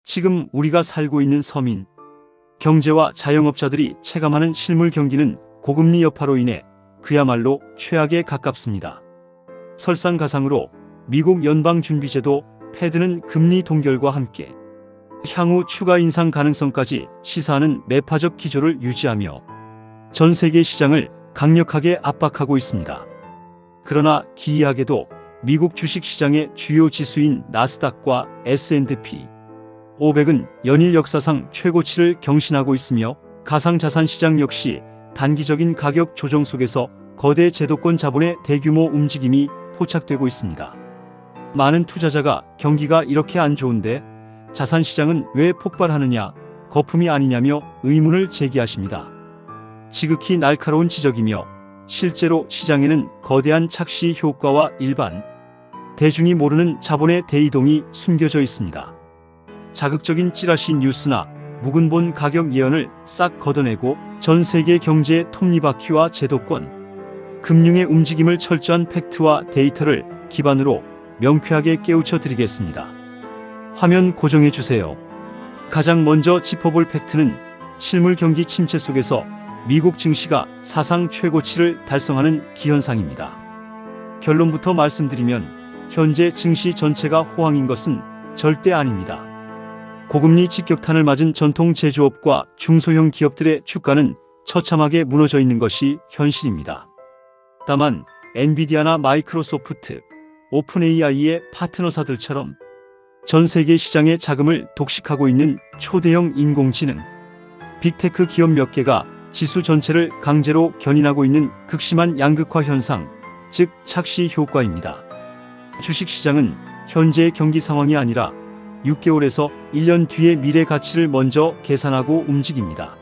지금 우리가 살고 있는 서민, 경제와 자영업자들이 체감하는 실물 경기는 고금리 여파로 인해 그야말로 최악에 가깝습니다. 설상가상으로 미국 연방준비제도 패드는 금리 동결과 함께 향후 추가 인상 가능성까지 시사하는 매파적 기조를 유지하며 전 세계 시장을 강력하게 압박하고 있습니다. 그러나 기이하게도 미국 주식시장의 주요 지수인 나스닥과 S&P 500은 연일 역사상 최고치를 경신하고 있으며 가상자산시장 역시 단기적인 가격 조정 속에서 거대 제도권 자본의 대규모 움직임이 포착되고 있습니다. 많은 투자자가 경기가 이렇게 안 좋은데 자산시장은 왜 폭발하느냐, 거품이 아니냐며 의문을 제기하십니다. 지극히 날카로운 지적이며 실제로 시장에는 거대한 착시 효과와 일반 대중이 모르는 자본의 대이동이 숨겨져 있습니다. 자극적인 찌라시 뉴스나 묵은본 가격 예언을 싹 걷어내고 전 세계 경제의 톱니바퀴와 제도권, 금융의 움직임을 철저한 팩트와 데이터를 기반으로 명쾌하게 깨우쳐 드리겠습니다. 화면 고정해 주세요. 가장 먼저 짚어볼 팩트는 실물 경기 침체 속에서 미국 증시가 사상 최고치를 달성하는 기현상입니다. 결론부터 말씀드리면 현재 증시 전체가 호황인 것은 절대 아닙니다. 고금리 직격탄을 맞은 전통 제조업과 중소형 기업들의 주가는 처참하게 무너져 있는 것이 현실입니다. 다만 엔비디아나 마이크로소프트, 오픈AI의 파트너사들처럼 전 세계 시장의 자금을 독식하고 있는 초대형 인공지능, 빅테크 기업 몇 개가 지수 전체를 강제로 견인하고 있는 극심한 양극화 현상, 즉 착시 효과입니다. 주식시장은 현재의 경기 상황이 아니라 6개월에서 1년 뒤의 미래 가치를 먼저 계산하고 움직입니다.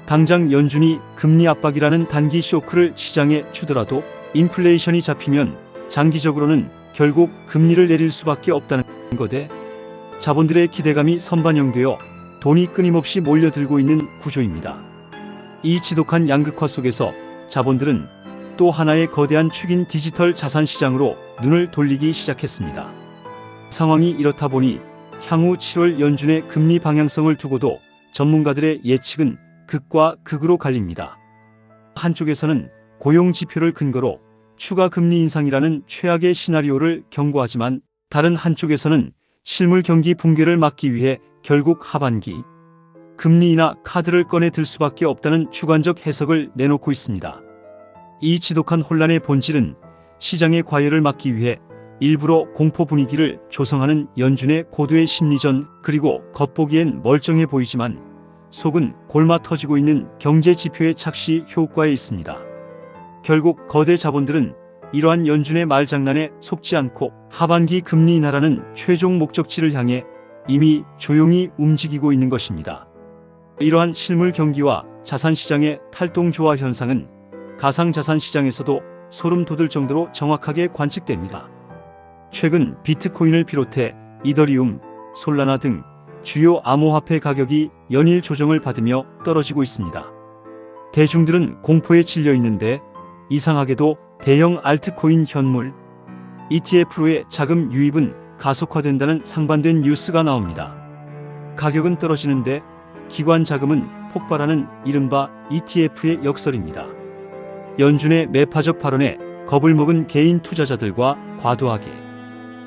당장 연준이 금리 압박이라는 단기 쇼크를 시장에 주더라도 인플레이션이 잡히면 장기적으로는 결국 금리를 내릴 수밖에 없다는 것에 자본들의 기대감이 선반영되어 돈이 끊임없이 몰려들고 있는 구조입니다. 이 지독한 양극화 속에서 자본들은 또 하나의 거대한 축인 디지털 자산 시장으로 눈을 돌리기 시작했습니다. 상황이 이렇다 보니 향후 7월 연준의 금리 방향성을 두고도 전문가들의 예측은 극과 극으로 갈립니다. 한쪽에서는 고용 지표를 근거로 추가 금리 인상이라는 최악의 시나리오를 경고하지만 다른 한쪽에서는 실물 경기 붕괴를 막기 위해 결국 하반기 금리나 카드를 꺼내 들 수밖에 없다는 주관적 해석을 내놓고 있습니다. 이 지독한 혼란의 본질은 시장의 과열을 막기 위해 일부러 공포 분위기를 조성하는 연준의 고도의 심리전, 그리고 겉보기엔 멀쩡해 보이지만 속은 골마 터지고 있는 경제 지표의 착시 효과에 있습니다. 결국 거대 자본들은 이러한 연준의 말장난에 속지 않고 하반기 금리 인하라는 최종 목적지를 향해 이미 조용히 움직이고 있는 것입니다. 이러한 실물 경기와 자산시장의 탈동조화 현상은 가상자산시장에서도 소름 돋을 정도로 정확하게 관측됩니다. 최근 비트코인을 비롯해 이더리움, 솔라나 등 주요 암호화폐 가격이 연일 조정을 받으며 떨어지고 있습니다. 대중들은 공포에 질려 있는데 이상하게도 대형 알트코인 현물, ETF로의 자금 유입은 가속화된다는 상반된 뉴스가 나옵니다. 가격은 떨어지는데 기관 자금은 폭발하는 이른바 ETF의 역설입니다. 연준의 매파적 발언에 겁을 먹은 개인 투자자들과 과도하게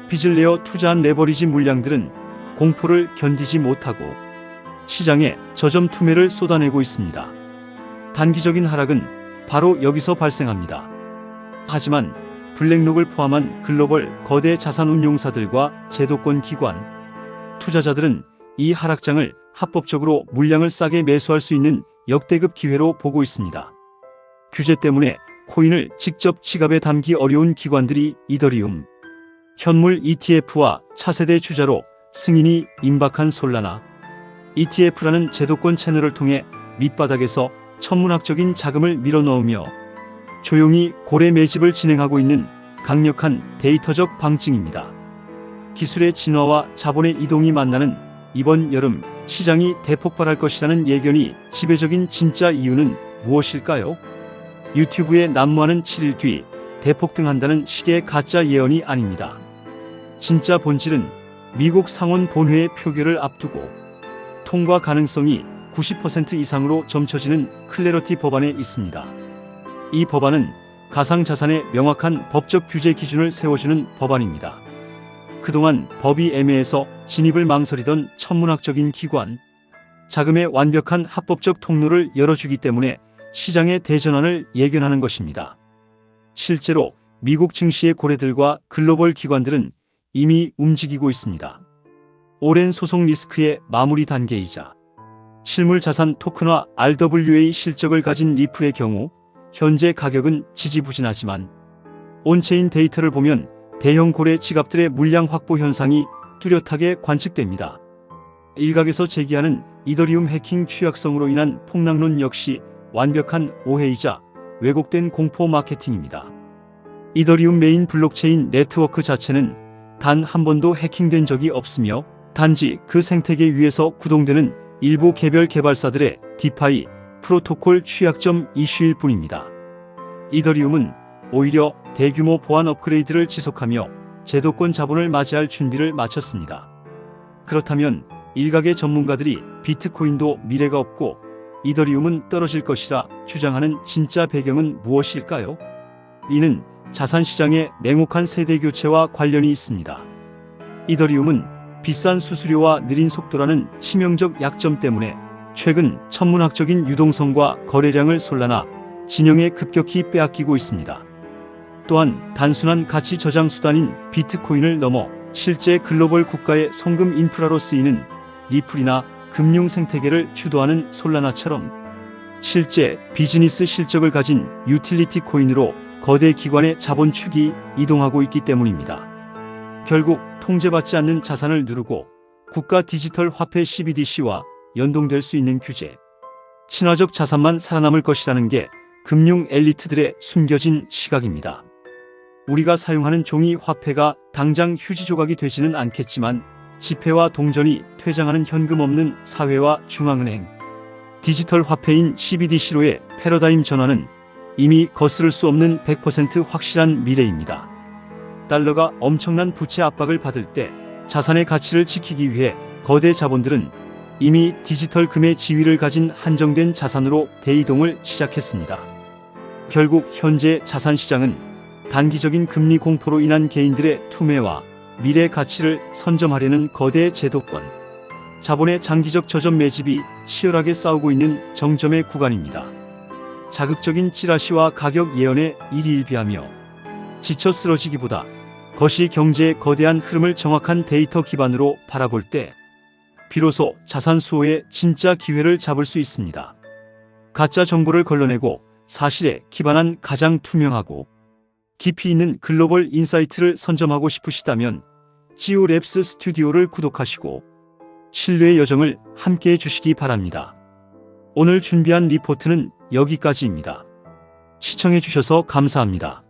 빚을 내어 투자한 레버리지 물량들은 공포를 견디지 못하고 시장에 저점 투매를 쏟아내고 있습니다. 단기적인 하락은 바로 여기서 발생합니다. 하지만 블랙록을 포함한 글로벌 거대 자산운용사들과 제도권 기관, 투자자들은 이 하락장을 합법적으로 물량을 싸게 매수할 수 있는 역대급 기회로 보고 있습니다. 규제 때문에 코인을 직접 지갑에 담기 어려운 기관들이 이더리움, 현물 ETF와 차세대 주자로 승인이 임박한 솔라나, ETF라는 제도권 채널을 통해 밑바닥에서 천문학적인 자금을 밀어넣으며 조용히 고래 매집을 진행하고 있는 강력한 데이터적 방증입니다. 기술의 진화와 자본의 이동이 만나는 이번 여름 시장이 대폭발할 것이라는 예견이 지배적인 진짜 이유는 무엇일까요? 유튜브에 난무하는 7일 뒤 대폭등한다는 식의 가짜 예언이 아닙니다. 진짜 본질은 미국 상원 본회의 표결을 앞두고 통과 가능성이 90% 이상으로 점쳐지는 클래러티 법안에 있습니다. 이 법안은 가상자산의 명확한 법적 규제 기준을 세워주는 법안입니다. 그동안 법이 애매해서 진입을 망설이던 천문학적인 기관, 자금의 완벽한 합법적 통로를 열어주기 때문에 시장의 대전환을 예견하는 것입니다. 실제로 미국 증시의 고래들과 글로벌 기관들은 이미 움직이고 있습니다. 오랜 소송 리스크의 마무리 단계이자 실물 자산 토큰화 RWA 실적을 가진 리플의 경우 현재 가격은 지지부진하지만 온체인 데이터를 보면 대형 고래 지갑들의 물량 확보 현상이 뚜렷하게 관측됩니다. 일각에서 제기하는 이더리움 해킹 취약성으로 인한 폭락론 역시 완벽한 오해이자 왜곡된 공포 마케팅입니다. 이더리움 메인 블록체인 네트워크 자체는 단 한 번도 해킹된 적이 없으며 단지 그 생태계 위에서 구동되는 일부 개별 개발사들의 디파이 프로토콜 취약점 이슈일 뿐입니다. 이더리움은 오히려 대규모 보안 업그레이드를 지속하며 제도권 자본을 맞이할 준비를 마쳤습니다. 그렇다면 일각의 전문가들이 비트코인도 미래가 없고 이더리움은 떨어질 것이라 주장하는 진짜 배경은 무엇일까요? 이는 자산시장의 냉혹한 세대교체와 관련이 있습니다. 이더리움은 비싼 수수료와 느린 속도라는 치명적 약점 때문에 최근 천문학적인 유동성과 거래량을 솔라나 진영에 급격히 빼앗기고 있습니다. 또한 단순한 가치 저장 수단인 비트코인을 넘어 실제 글로벌 국가의 송금 인프라로 쓰이는 리플이나 금융 생태계를 주도하는 솔라나처럼 실제 비즈니스 실적을 가진 유틸리티 코인으로 거대 기관의 자본축이 이동하고 있기 때문입니다. 결국 통제받지 않는 자산을 누르고 국가 디지털 화폐 CBDC와 연동될 수 있는 규제, 친화적 자산만 살아남을 것이라는 게 금융 엘리트들의 숨겨진 시각입니다. 우리가 사용하는 종이 화폐가 당장 휴지 조각이 되지는 않겠지만 지폐와 동전이 퇴장하는 현금 없는 사회와 중앙은행, 디지털 화폐인 CBDC로의 패러다임 전환은 이미 거스를 수 없는 100% 확실한 미래입니다. 달러가 엄청난 부채 압박을 받을 때 자산의 가치를 지키기 위해 거대 자본들은 이미 디지털 금의 지위를 가진 한정된 자산으로 대이동을 시작했습니다. 결국 현재 자산시장은 단기적인 금리 공포로 인한 개인들의 투매와 미래 가치를 선점하려는 거대 제도권, 자본의 장기적 저점 매집이 치열하게 싸우고 있는 정점의 구간입니다. 자극적인 찌라시와 가격 예언에 일희일비하며 지쳐 쓰러지기보다 거시 경제의 거대한 흐름을 정확한 데이터 기반으로 바라볼 때 비로소 자산 수호의 진짜 기회를 잡을 수 있습니다. 가짜 정보를 걸러내고 사실에 기반한 가장 투명하고 깊이 있는 글로벌 인사이트를 선점하고 싶으시다면 지오랩스 스튜디오를 구독하시고 신뢰의 여정을 함께해 주시기 바랍니다. 오늘 준비한 리포트는 여기까지입니다. 시청해 주셔서 감사합니다.